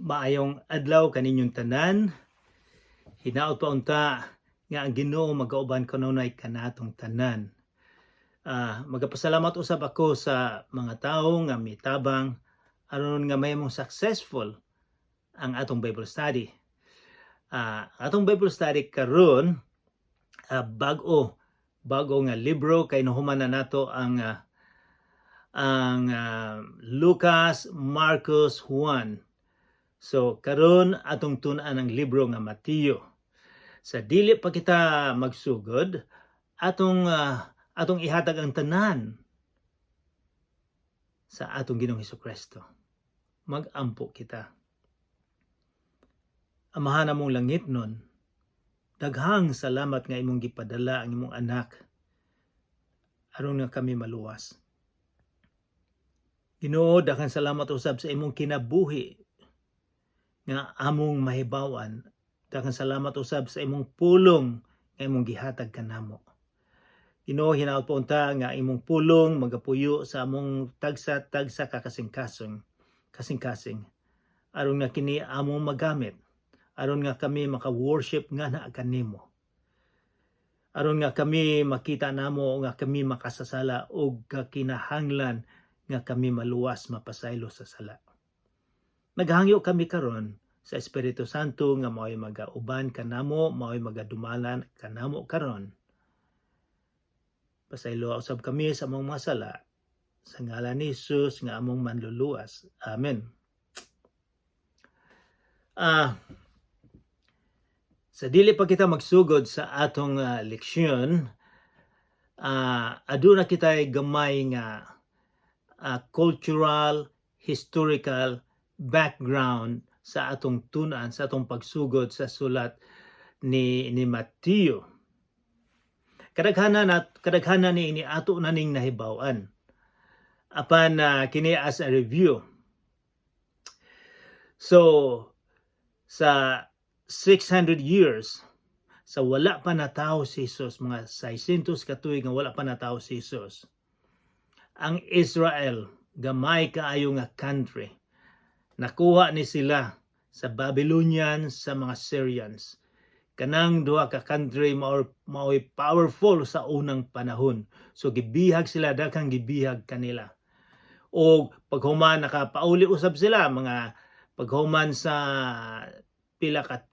Maayong adlaw kaninyong tanan. Hinaot pa unta nga ang Ginoo magauban kanunay kanatong tanan. Magapasalamat usab ako sa mga tawo nga mitabang aron nga mahimong successful ang atong Bible study. Atong Bible study karon bago nga libro kay nahuman na nato ang Lucas, Marcos, Juan. So karon atong tun-an ang libro nga Mateo. Sa dili pa kita magsugod, atong ihatag ang tanan sa atong Ginoong Hesukristo. Mag-ampo kita. Amahan namong langit nun, daghang salamat nga imong gipadala ang imong anak aron nga kami maluwas. Ginoo, daghang salamat usab sa imong kinabuhi nga among mahibawan. Daghang salamat usab sa imong pulong nga imong gihatag kanamo. Ginoo, hinaot po unta nga imong pulong magapuyo sa among tagsa-tagsa kasing-kasing aron nga kini among magamit, aron nga kami maka-worship nga na kanimo, aron nga kami makita namo nga kami makasasala og kinahanglan nga kami maluwas mapasaylo sa sala. Naghangyo kami karon sa Espiritu Santo nga mao'y magauban kanamo, mao'y magadumalan kanamo karon. Pasaylo usab kami sa among mga sala sa ngalan ni Jesus nga among manluluwas. Amen. Sa dili pa kita magsugod sa atong leksyon, aduna kitay gamay nga cultural, historical background sa atong tun-an, sa atong pagsugod sa sulat ni Mateo. Kadaghanan ni ato na ning nahibaw-an. Apan kini as a review. So sa 600 years sa wala pa natawo si Jesus, mga 600 ka tuig nga wala pa natawo si Jesus, ang Israel, gamay kaayo nga country, nakuha ni sila sa Babylonians, sa mga Syrians. Kanang duha ka country mao'y powerful sa unang panahon. So gibihag sila, daghang gibihag kanila. O paghuman nakapauli usab sila, mga paghuman sa pila ka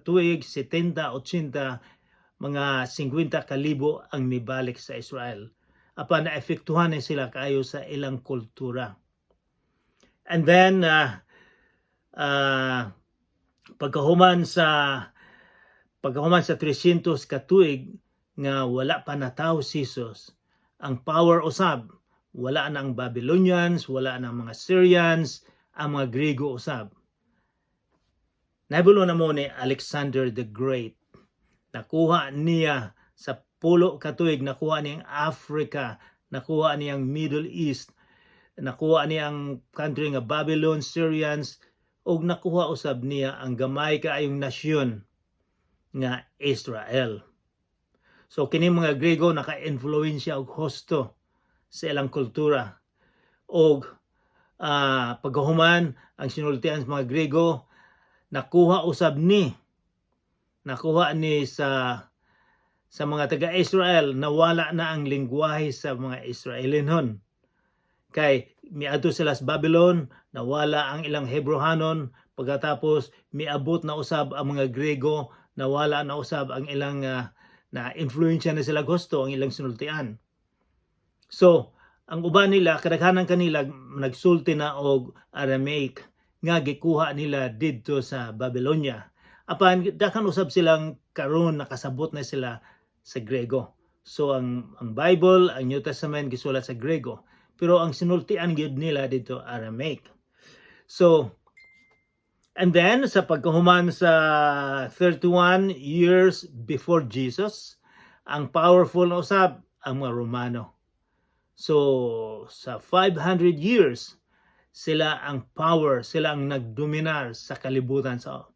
tuig, 70, 80, mga 50 kalibo ang nibalik sa Israel. Apan naepektuhan na sila kaayo sa ilang kultura. And then pagkahuman sa 300 ka tuig nga wala pa natawo si Jesus, ang power usab wala na ang Babylonians, wala na ang mga Syrians, ang mga Griego usab. Nahibulo na mo ni Alexander the Great. Nakuha niya sa 10 ka tuig, nakuha niyang Africa, nakuha niyang Middle East, nakuha niyang country nga Babylon, Syrians, ug nakuha usab niya ang gamay kaayong nasyon nga Israel. So kini mga Griego naka-influensya og husto sa ilang kultura. Og paghuman ang sinultian sa mga Griego, nakuha ni sa mga taga-Israel, nawala na ang lengguwahe sa mga Israelinon. Kay miadto sila sa Babylon, nawala ang ilang Hebrehanon, pagkatapos miabot na usab ang mga Griego, nawala na usab ang ilang na-influensya na sila gusto ang ilang sinultian. So, ang uban nila, kadaghanan kanila nagsulti na og Aramaic nga gikuha nila didto sa Babylonia. Apan daghang usab silang karon nakasabot na sila sa Grego. So ang Bible, ang New Testament gisulat sa Grego, pero ang sinultian gyud nila dito Aramaic. So and then sa pagkahuman sa 31 years before Jesus, ang powerful na usab ang mga Romano. So sa 500 years sila ang power, sila ang nagdominar sa kalibutan sa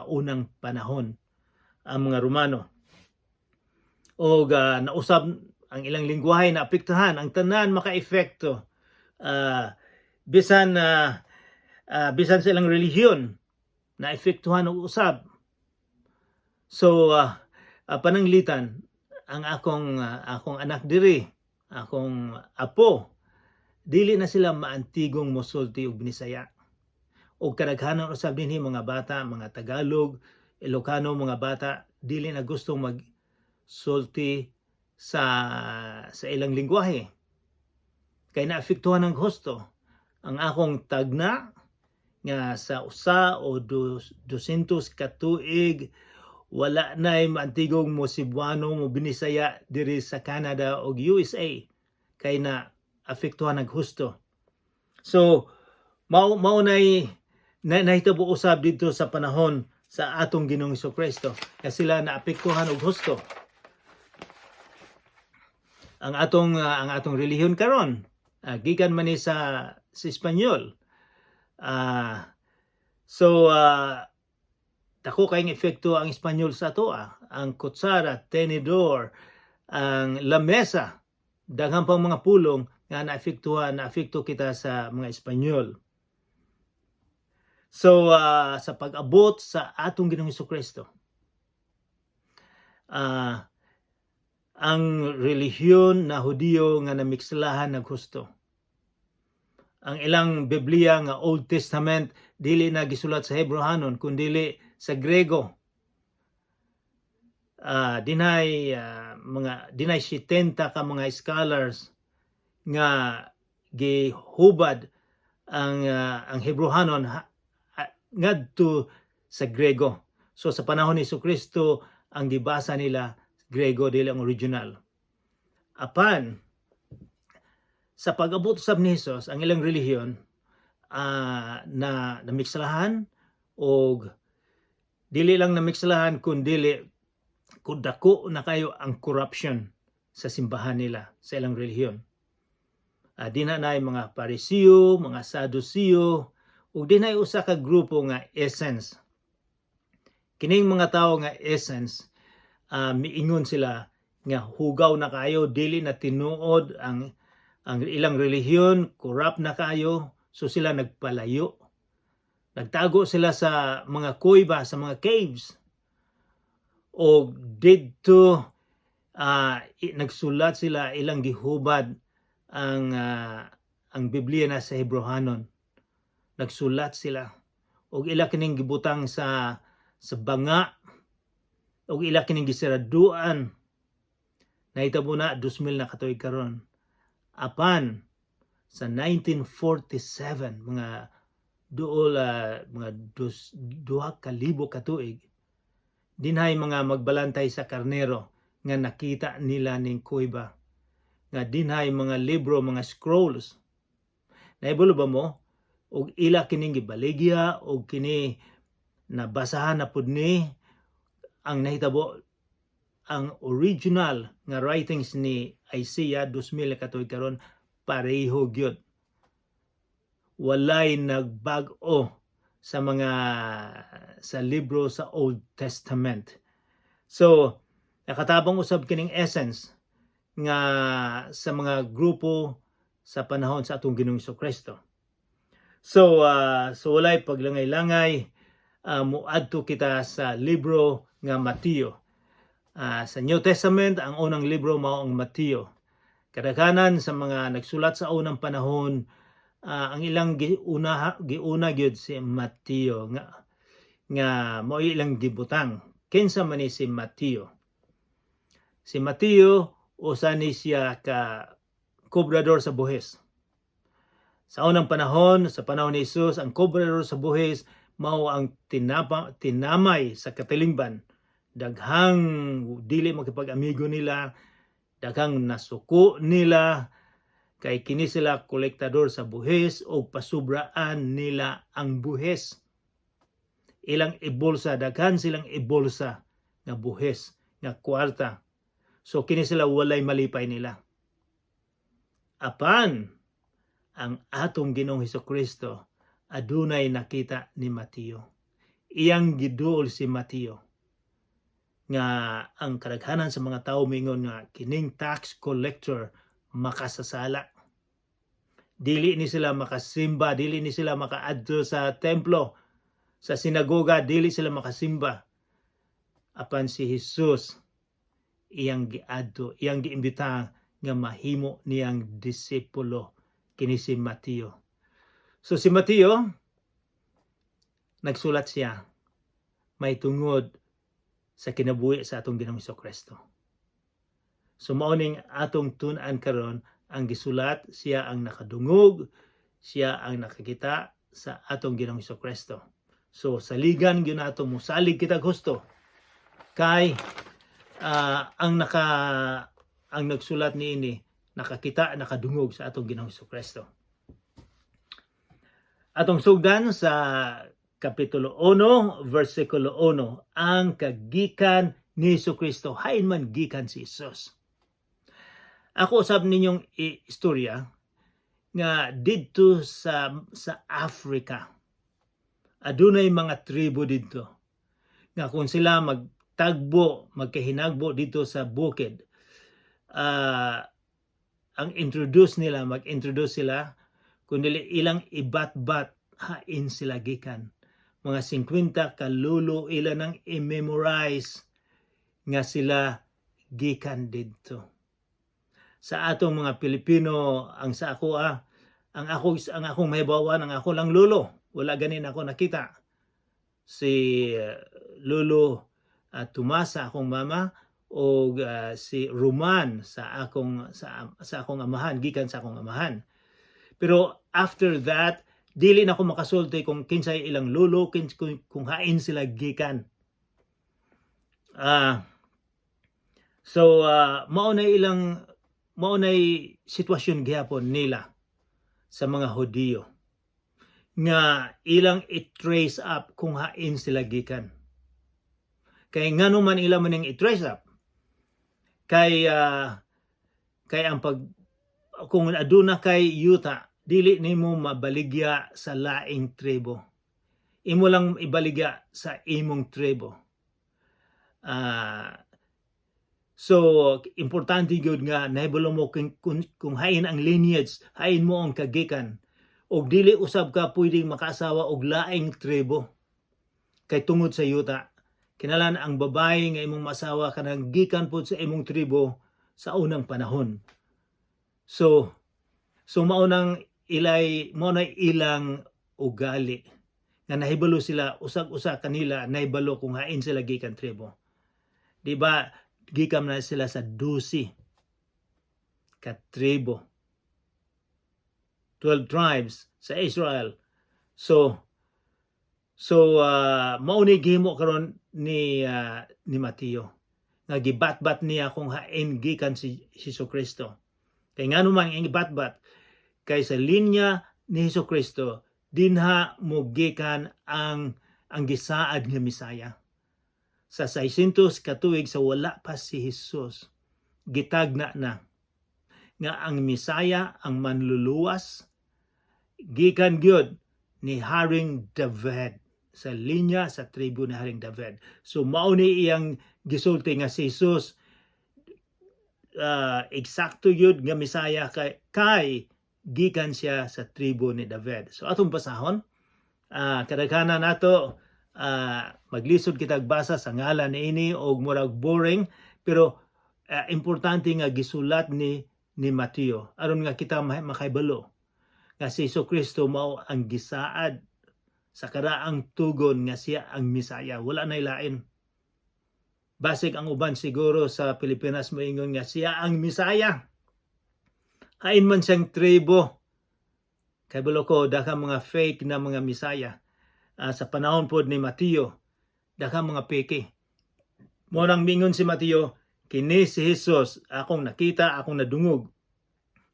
unang panahon, ang mga Romano. O nausab ang ilang lingwahe na apektuhan, ang tanan maka-epekto. Bisan bisan sa ilang relihiyon na epektuhan og usab. So pananglitan ang akong anak diri, akong apo, dili na sila maantigong mosulti og Binisaya. O kadaghanan usab dinhi mga bata, mga Tagalog, Ilocano, mga bata dili na gustong magsulti sa ilang lingwahe. Kay naapektuhan ng husto ang akong tagna nga sa usa o 200 ka tuig wala nay maantigong mo Cebuano mo Binisaya diri sa Canada o USA kay na apektuhan ng husto. So mao nay nahitabo usab dito sa panahon sa atong Ginoong Jesucristo kasi sila naapektuhan og husto. Ang atong relihiyon karon gikan man ni sa Espanyol. Dako kayong epekto ang Espanyol sa atoa, ang kutsara, tenedor, ang lamesa, daghang pang mga pulong nga naapekto kita sa mga Espanyol. So sa pag-abot sa atong Ginoong Jesucristo, ang relihiyon na Hudiyo nga namikselahan naghusto. Ang ilang Biblia nga Old Testament dili na gisulat sa Hebrehanon kundi sa Grego. Dinay 70 ka mga scholars nga gihubad ang Hebrehanon ngadto sa Grego. So sa panahon ni Jesucristo ang gibasa nila Grego dili ang original. Apan sa pag-abot usab ni Hesus ang ilang relihiyon na namikselahan og dili lang namikselahan kundi dako na kayo ang corruption sa simbahan nila sa ilang relihiyon. Di na mga Parisiyo, mga Sadusiyo, ug di na usa ka grupo nga essence. Kining mga tawo nga essence miingon sila nga hugaw na kayo, dili na tinuod ang ilang relihiyon, corrupt na kayo, so sila nagpalayo. Nagtago sila sa mga kuweba, sa mga caves. O didto nagsulat sila ilang gihubad ang Biblia na sa Hebrehanon. Nagsulat sila og ila kining gibutang sa banga og ila kining gisiraduan. Nahitabo na 2000 na katuig karon. Apan sa 1947 mga duha ka libo ka tuig dinhay mga magbalantay sa karnero nga nakita nila ning kuweba nga dinhay mga libro, mga scrolls. Nahibulo ba mo og ila kining gibaligya og kini nabasahan na pud ni ang nahitabo ang original nga writings ni Isaiah 2000 ka tuig karon pareho gyud. Walay nagbag-o sa libro sa Old Testament. So nakatabang usab kining essence nga sa mga grupo sa panahon sa atong Ginoong Jesucristo. So walay paglangay-langay, muadto kita sa libro nga Mateo. Sa New Testament, ang unang libro mao ang Mateo. Kadaghanan sa mga nagsulat sa unang panahon, ang ilang giuna gyud si Mateo nga mao ilang gibutang. Kinsa man ni si Mateo? Si Mateo usa ni siya ka kobrador sa buhis. Sa unang panahon, sa panahon ni Jesus, ang kobrador sa buhis mao ang tinamay sa katilingban. Daghang dili makipag-amigo nila, daghang nasuko nila, kay kini sila kolektador sa buhis o pasubraan nila ang buhis. Ilang ibulsa, daghan silang ibulsa nga buhis, nga kwarta. So kini sila walay malipay nila. Apan ang atong Ginoong Jesucristo adunay nakita ni Mateo. Iyang giduol si Mateo nga ang kadaghanan sa mga tawo mingon nga kining tax collector makasasala. Dili ni sila makasimba, dili ni sila makaadto sa templo, sa sinagoga, dili sila makasimba. Apan si Jesus iyang giadto, iyang giimbita nga mahimo niyang disipulo kini si Mateo. So si Mateo nagsulat siya may tungod sa kinabuhi sa atong Ginoong Kristo. So mao ning atong tun-an karon, ang gisulat siya ang nakadungog, siya ang nakakita sa atong Ginoong Kristo. So saligan gyud nato mo salig kita gusto kay ang nagsulat niini nakakita, nakadungog sa atong Ginoong Kristo. Atong sugdan sa Kapitulo 1, versikulo 1, ang kagikan ni Kristo, hain man gikan si Jesus. Ako usab ninyong istorya nga didto sa Africa, adunay mga tribo didto nga kung sila magtagbo, magkahinagbo dito sa bukid, ang mag-introduce sila kundi ilang ibat-bat hain sila gikan. Mga 50 kalulo ila nang i-memorize nga sila gikan didto. Sa atong mga Pilipino, ang akong mahibawan, ang ako lang lulo. Wala ganin ako nakita. Si Lolo Tomasa akong mama o si Roman sa akong amahan, gikan sa akong amahan. Pero after that, dili na ako makasulti kung kinsay ilang lulo, kung hain sila gikan. Maunay sitwasyon gyapon nila sa mga Hudiyo nga ilang i-trace up kung hain sila gikan. Kay ngano man ila maning i-trace up? Kay kung aduna kay yuta, dili nimo mabaligya sa laing tribo. Imo lang ibaligya sa imong tribo. So importante gyud nga nahibalo mo kung hain ang lineage, hain mo ang kagikan, og dili usab ka pwedeng makaasawa og laing tribo. Kay tungod sa yuta, kinahanglan ang babae nga imong masawa kanang gikan pud sa imong tribo sa unang panahon. So mao nay ilang ugali nga nahibalo sila, usag-usa kanila nahibalo kung hain sila gikan tribo. Di ba gikan na sila sa 12 ka tribo, 12 tribes sa Israel. So mauni gihimo karon ni Mateo nga gibat-bat niya kung hain gikan si Jesucristo. Kay ngano man ang gibat-bat, kay sa linya ni Jesucristo dinha mo gikan ang gisaad nga Misaya. Sa 600 ka tuig sa wala pa si Jesus, gitagna na nga ang Misaya, ang manluluwas, gikan gyud ni Haring David, sa linya sa tribo ni Haring David. So mao ni iyang gisulti nga si Jesus eksakto yun nga Misaya kay gikan siya sa tribo ni David. So atong basahon, kadaghanan nato maglisod kitag basa sa ngalan niini og murag boring, pero importante nga gisulat ni Mateo aron nga kita makaibalo nga si Jesucristo mao ang gisaad sa karaang tugon nga siya ang Misaya, wala nay lain. Basig ang uban siguro sa Pilipinas moingon nga siya ang Misaya. Hain man siyang tribo. Kay bulo ko daghang mga fake na mga Misaya. Sa panahon pod ni Mateo, daghang mga peke. Mo nang mingon si Mateo, kini si Jesus akong nakita, akong nadungog.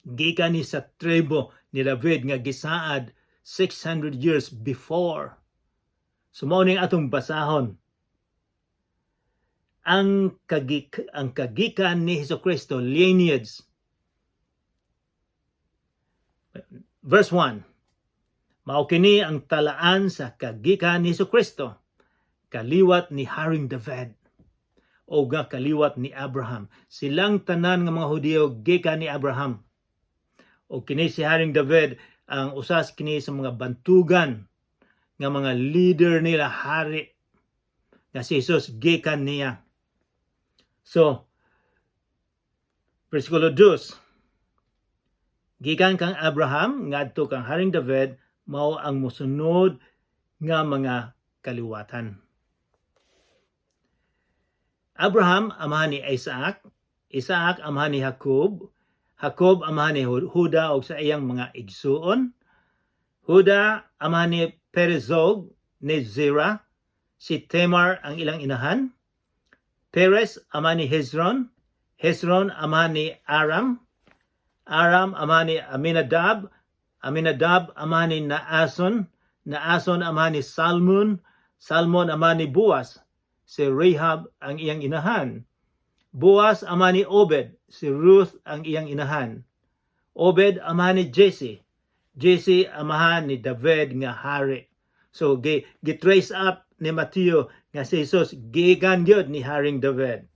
Gikan ni sa tribo ni David nga gisaad 600 years before. So mao ning atong basahon. Ang kagikan ni Jesucristo, lineage. Verse 1. Mao kini ang talaan sa kagikan ni Jesucristo, kaliwat ni Haring David o nga kaliwat ni Abraham. Silang tanan nga mga Hudiyo gikan ni Abraham. O kini si Haring David ang usas kini sa mga bantugan nga mga leader nila hari nga si Jesus gikan niya. So, versikulo 2. Gikan kang Abraham ngadto kang Haring David mao ang mosunod nga mga kaliwatan. Abraham amahan ni Isaac, Isaac amahan ni Jacob, Jacob amahan ni Huda og sa iyang mga igsuon, Huda amahan ni Perezog ni Zerah, si Tamar ang ilang inahan, Perez amahan ni Hezron, Hezron amahan ni Aram, Aram amahan ni Aminadab, Aminadab amahan ni Naason, Naason amahan ni Salmon, Salmon amahan ni Boaz, si Rahab ang iyang inahan, Boaz amahan ni Obed, si Ruth ang iyang inahan, Obed amahan ni Jesse, Jesse amahan ni David nga hari. So gitrace up ni Mateo nga si Jesus gikan gyud ni Haring David.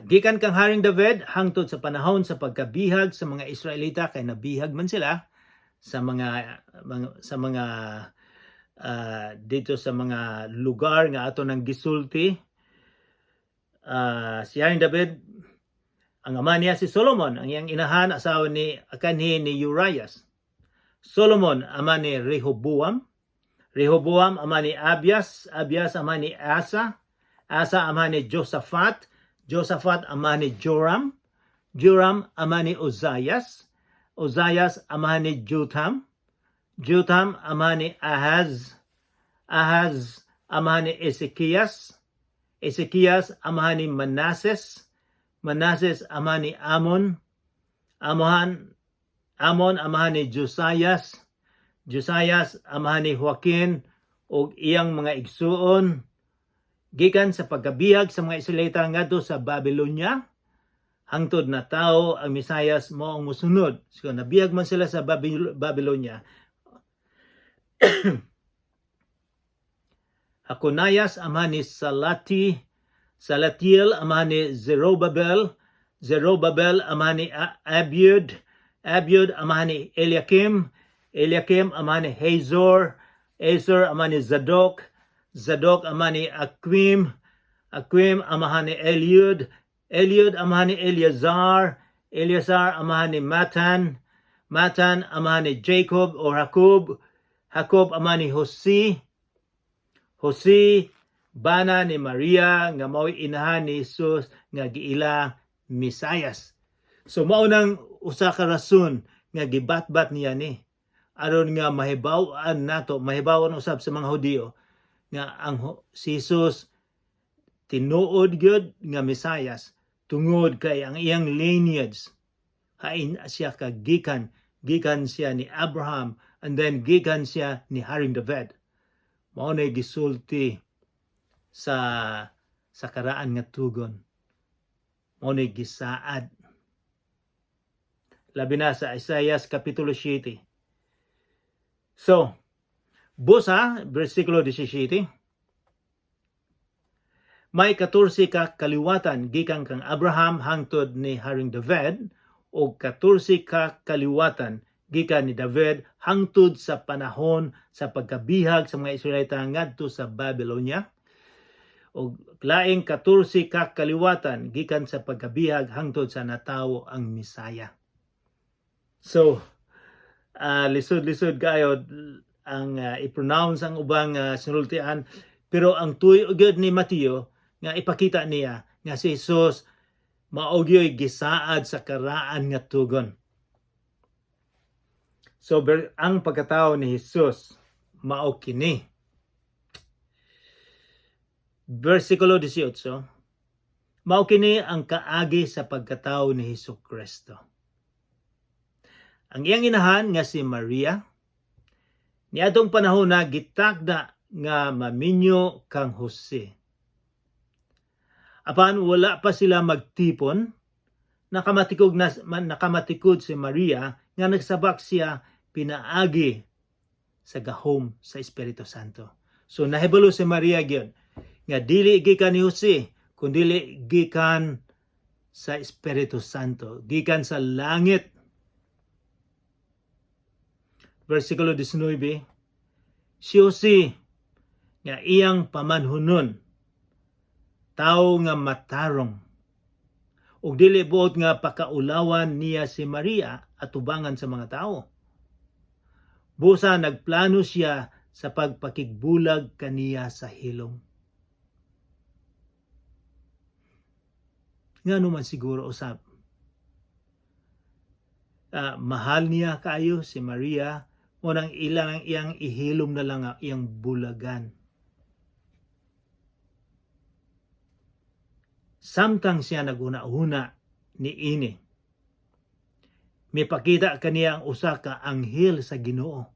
Gikan kang Haring David hangtod sa panahon sa pagkabihag sa mga Israelita kay nabihag man sila sa mga dito sa mga lugar nga ato nang gisulti. Si Haring David, ang ama niya si Solomon, ang iyang inahan asawa ni kanhi ni Urias. Solomon ama ni Rehoboam, Rehoboam ama ni Abias, Abias ama ni Asa, Asa ama ni Josaphat, Josaphat ama ni Joram, Joram ama ni Uzzias, Uzzias ama ni Jotham, Jotham ama ni Ahaz, Ahaz ama ni Ezekias, Ezekias ama ni Manases, Manases ama ni Amon, Amon ama ni Josias, Josias ama ni Joaquin o iyang mga igsuon gikan sa pagkabihag sa mga Israelita ngadto sa Babylonia hangtod na tao ang Misayas mo ang musunod. So nabihag man sila sa Babylonia. Hakonayas ama ni Salatiel ama ni Zerubabel, Zerubabel ama ni Abiud, Abiud ama ni Eliakim, Eliakim ama ni Hazor, Hazor ama ni Zadok, Zadok ama ni Akim, Akim ama ni Eliud, Eliud ama ni Eleazar, Eleazar ama ni Matan, Matan ama ni Jacob o Jacob, Jacob ama ni Hosi, Hosi bana ni Maria nga mao'y inahan ni Jesus nga giila Misayas. So mao nang usa ka rason nga gibatbat niya ni aron nga mahibaw-an nato, mahibaw-an usab sa mga Hudiyo nga ang si Jesus tinuod gyud nga Misayas tungod kay ang iyang lineage hain siya gikan siya ni Abraham and then gikan siya ni Haring David. Mao na gisulti sa karaan nga tugon. Mao na gisaad labi na sa Isaiah kapitulo 7. So, busa, versikulo 17, may 14 ka kaliwatan gikan kang Abraham hangtod ni Haring David o 14 ka kaliwatan gikan ni David hangtod sa panahon sa pagkabihag sa mga Israelita ngadto sa Babylonia o laing 14 ka kaliwatan gikan sa pagkabihag hangtod sa natawo ang Misaya. So, lisod-lisod kayo ang i-pronounce ang ubang sinultian, pero ang tuyo gyud ni Mateo nga ipakita niya nga si Jesus mao gyud gisaad sa karaan nga tugon. So ang pagkatao ni Jesus mao kini. Versikulo 18, mao kini ang kaagi sa pagkatao ni Hesukristo. Ang iyang inahan nga si Maria, niadtong panahon na gitakda nga maminyo kang Jose. Apan wala pa sila magtipon, nakamatikod si Maria nga nagsabak siya pinaagi sa gahom sa Espiritu Santo. So nahibalo si Maria gyud nga dili gikan ni Jose, kundi gikan sa Espiritu Santo gikan sa langit. Versikulo 19, si Jose nga iyang pamanhunon, tao nga matarong, ug dili buot nga pakaulawan niya si Maria atubangan sa mga tao. Busa nagplano siya sa pagpakigbulag kaniya sa hilong. Ngano man siguro usab, mahal niya kaayo si Maria, o nang iyang ihilom na lang iyang bulagan. Samtang siya naguna-una ni ini, mipakita kaniya ang usa ka anghel sa Ginoo.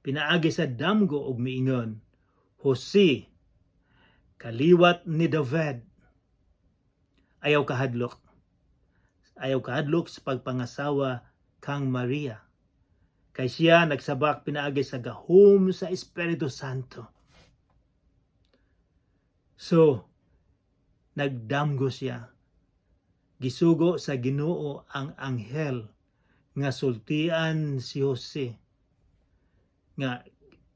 Pinaagi sa damgo og miingon, Jose, kaliwat ni David, ayaw kahadlok sa pagpangasawa kang Maria, kay siya nagsabak pinaagi sa gahom sa Espiritu Santo. So, nagdamgo siya. Gisugo sa Ginoo ang anghel nga sultian si Jose nga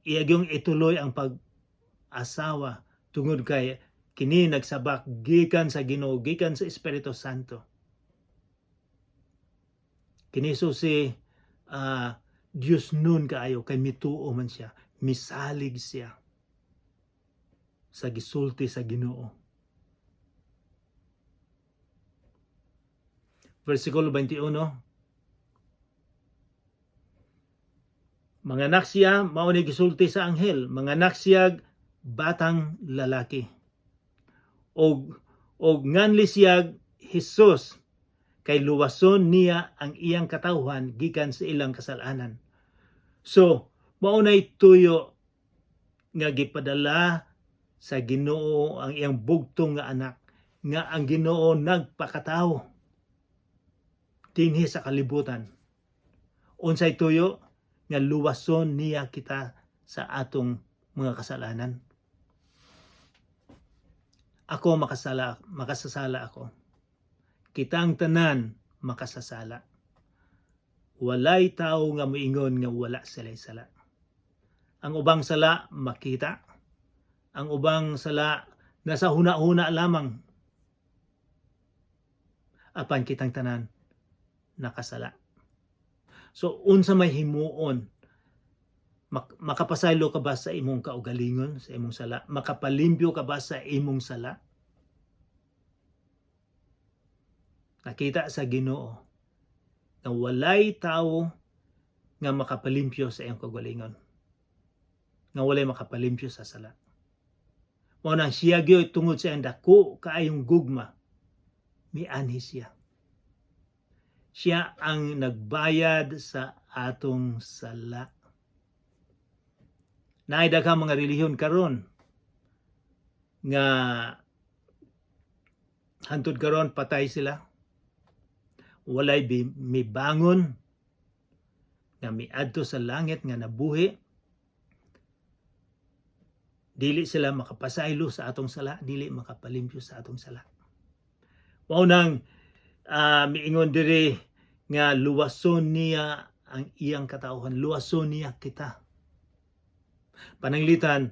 iyagyong ituloy ang pag-asawa tungod kay kini nagsabak gikan sa Ginoo, gikan sa Espiritu Santo. Kini si Dios nun kaayo, kay mituo man siya, misalig siya sa gisulti sa Ginoo. Versikulo 21, manganak siya, mao ni gisulti sa anghel, manganak siya batang lalaki. Og nganli siya Jesus, kay luwason niya ang iyang katawhan gikan sa ilang kasalanan. So, maunay tuyo nga gipadala sa Ginoo ang iyang bugtong nga anak, nga ang Ginoo nagpakatawo dinhi sa kalibutan. Unsay tuyo nga luwason niya kita sa atong mga kasalanan. Ako makasasala ako. Kitang tanan makasasala. Walay tao nga moingon nga wala sila'y sala. Ang ubang sala makita. Ang ubang sala nasa huna-huna lamang. Apan kitang tanan nakasala. So unsa may himuon, makapasaylo ka ba sa imong kaugalingon, sa imong sala? Makapalimpyo ka ba sa imong sala? Nakita sa Ginoo na walay tao nga makapalimpyo sa iyong kaugalingon, nga walay makapalimpyo sa sala. Mao nang siya gyud tungod sa iyang dako kaayong gugma, mianhi siya. Siya ang nagbayad sa atong sala. Naay daghang mga relihiyon karon nga hantod karon patay sila. Walay mibangon nga miadto sa langit nga nabuhi. Dili sila makapasaylo sa atong sala, dili makapalimpyo sa atong sala. Mao nang miingon diri nga luwason niya ang iyang katawhan, luwason niya kita. Pananglitan,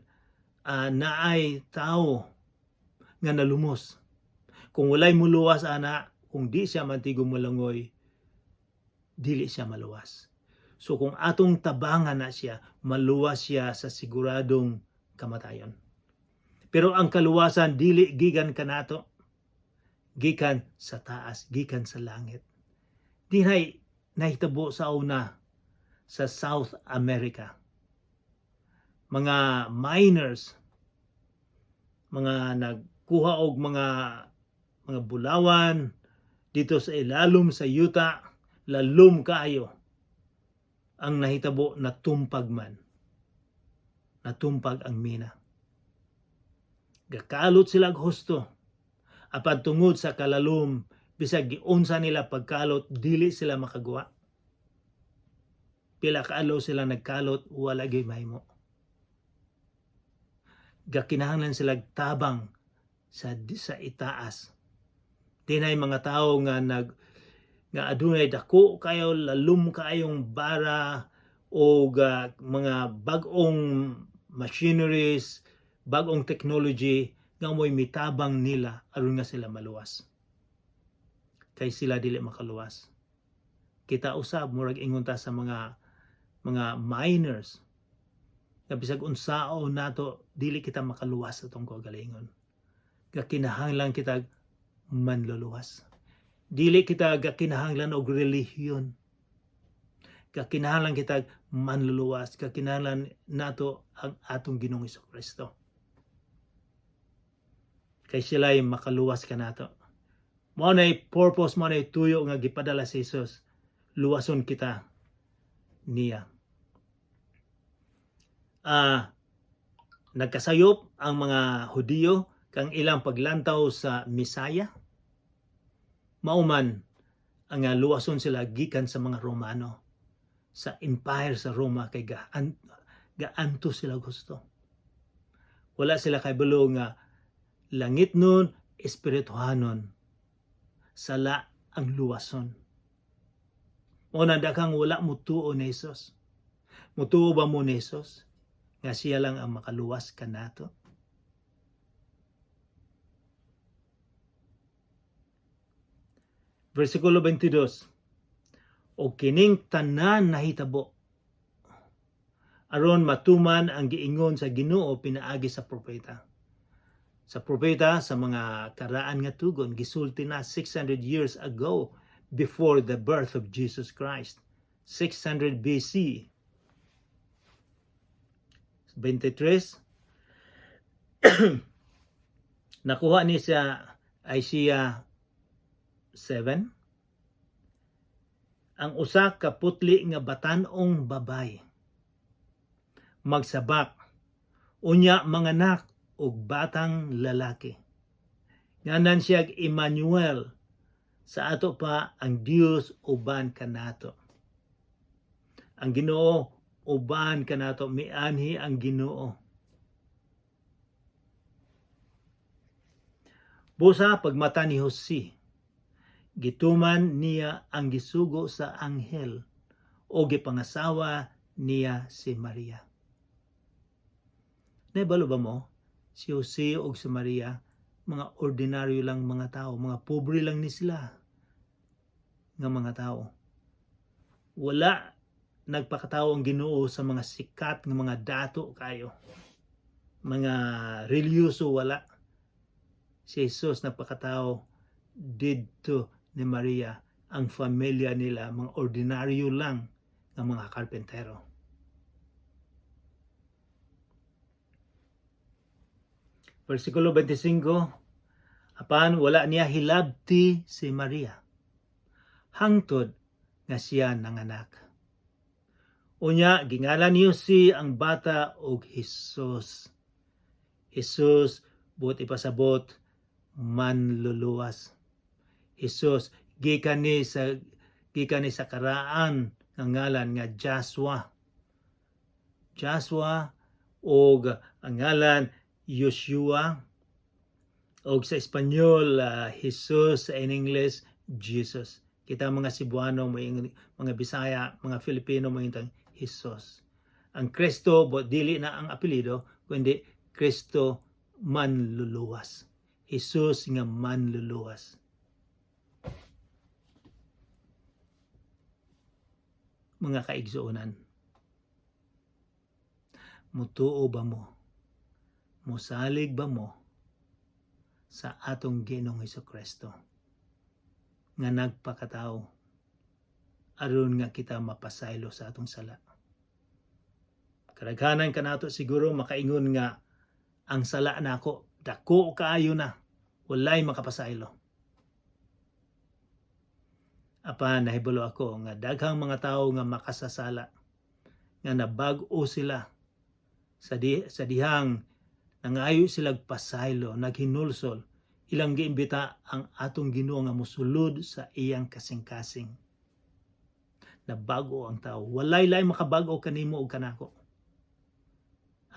naay tao nga nalumos. Kung walay muluwas ana, kung di siya mantigong malangoy, dili siya maluwas. So kung atong tabangan na siya, maluwas siya sa siguradong kamatayon. Pero ang kaluwasan dili gikan kanato, gikan sa taas, gikan sa langit. Dihay nahitabo sa una sa South America. Mga miners, mga nagkuha og mga bulawan dito sa ilalom sa yuta, lalom kaayo, ang nahitabo natumpag man. Natumpag ang mina. Gakalot sila og husto. Apan tungod sa kalalom, bisag giunsa nila pagkalot, dili sila makagawa. Pila ka adlaw sila nagkalot, wala gyud mahimo. Gakinahanglan sila tabang sa itaas. Dinay mga tao nga nga adunay dako kayo lalum kayong bara o mga bag-ong machineries, bag-ong technology nga mo'y mitabang nila aron nga sila maluwas. Kay sila dili makaluwas. Kita usab murag ingon ta sa mga miners nga bisag unsao nato dili kita makaluwas atong kagalingon. Gakinahanglan kita manluluwas. Dili kita gakinahanglan og relihiyon. Gakinahanglan kita manluluwas. Gakinahanglan nato ang atong Ginoong Hesukristo. Kay sila'y makaluwas ka nato. Mao nay purpose, mao nay tuyo nga gipadala si Jesus. Luwason kita niya. Nagkasayop ang mga Hudiyo kang ilang paglantaw sa Misaya. Mauman ang luwason sila gikan sa mga Romano, sa empire sa Roma, kay gaanto sila gusto. Wala sila kay bulo nga langit nun, espirituhanon, sala ang luwason. O nadakang wala mutuo ni Jesus. Mutuo ba mo ni Jesus? Nga siya lang ang makaluwas ka nato? Versikulo 22. O kining tanan nahitabo aron matuman ang giingon sa Ginoo pinaagi sa propeta. Sa propeta sa mga karaan nga tugon gisulti na 600 years ago before the birth of Jesus Christ. 600 BC. 23. Nakuha ni sa Isaiah 7. Ang usa ka putli nga batan-ong babay magsabak unya manganak og batang lalaki. Nganan siya Emmanuel, sa ato pa ang Dios uban kanato. Ang Ginoo uban kanato, mianhi ang Ginoo. Busa pagmata ni Jose, gituman niya ang gisugo sa anghel o gipangasawa niya si Maria. Naibalo ba mo? Si Jose o si Maria, mga ordinaryo lang mga tao, mga pobre lang ni sila nga mga tao. Wala nagpakatao ang Ginoo sa mga sikat nga mga dato kayo. Mga religyoso wala. Si Jesus nagpakatao didto ni Maria, ang familia nila, mga ordinaryo lang ng mga karpentero. Versikulo 25, apan wala niya hilabti si Maria, hangtod nga siya nanganak. Unya, gingalan niyo si ang bata og Jesus. Jesus, buot ipasabot, manluluwas. Jesus, gikan ni sa karaan nga ngalan nga Joshua. Joshua og ang ngalan Yoshua, og sa Espanyol Jesus, in English Jesus. Kita mga Cebuano, mga Bisaya, mga Filipino mo intang Jesus. Ang Kristo dili na ang apelyido kundi Kristo manluluwas. Jesus nga manluluwas. Mga kaigsuonan, mutuo ba mo? Musalig ba mo sa atong Ginoong Hesukristo nga nagpakatao aron nga kita mapasaylo sa atong sala? Kadaghanan kanato siguro makaingon nga ang sala nako dako kaayo na, walay makapasaylo. Apan nahibalo ako nga daghang mga tao nga makasasala nga nabag-o sila sa dihang nangayo sila pasaylo, naghinulsol, ilang giimbita ang atong Ginoo nga mosulod sa iyang kasing-kasing. Nabago ang tao. Walay lay makabago kanimo o kanako.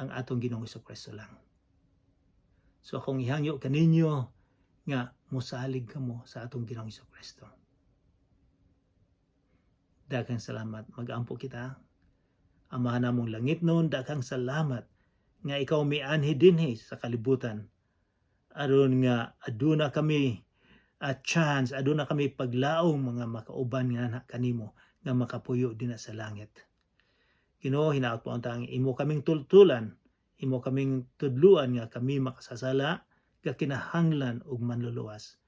Ang atong Ginoong Hesukristo lang. So akong ihangyo kaninyo nga mosalig kamo sa atong Ginoong Kristo. Daghang salamat, mag-ampo kita. Amahan namong langit noon, daghang salamat nga ikaw mianhi dinhi sa kalibutan. Aron nga aduna kami chance, aduna kami paglaong mga makauban nga kanimo nga makapuyo din sa langit. Ginoo, hinaot po ang imo kaming tultulan, imo kaming tudluan nga kami makasasala, nga kinahanglan og manluluwas.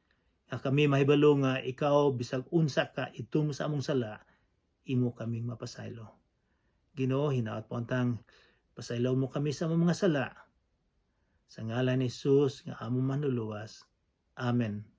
Nga kami mahibalo nga ikaw bisag unsa ka itum sa among sala, imo kaming mapasaylo. Ginoo, hinaot po ang pasaylaw mo kami sa among mga sala. Sa ngalan ni Jesus nga among manluluwas. Amen.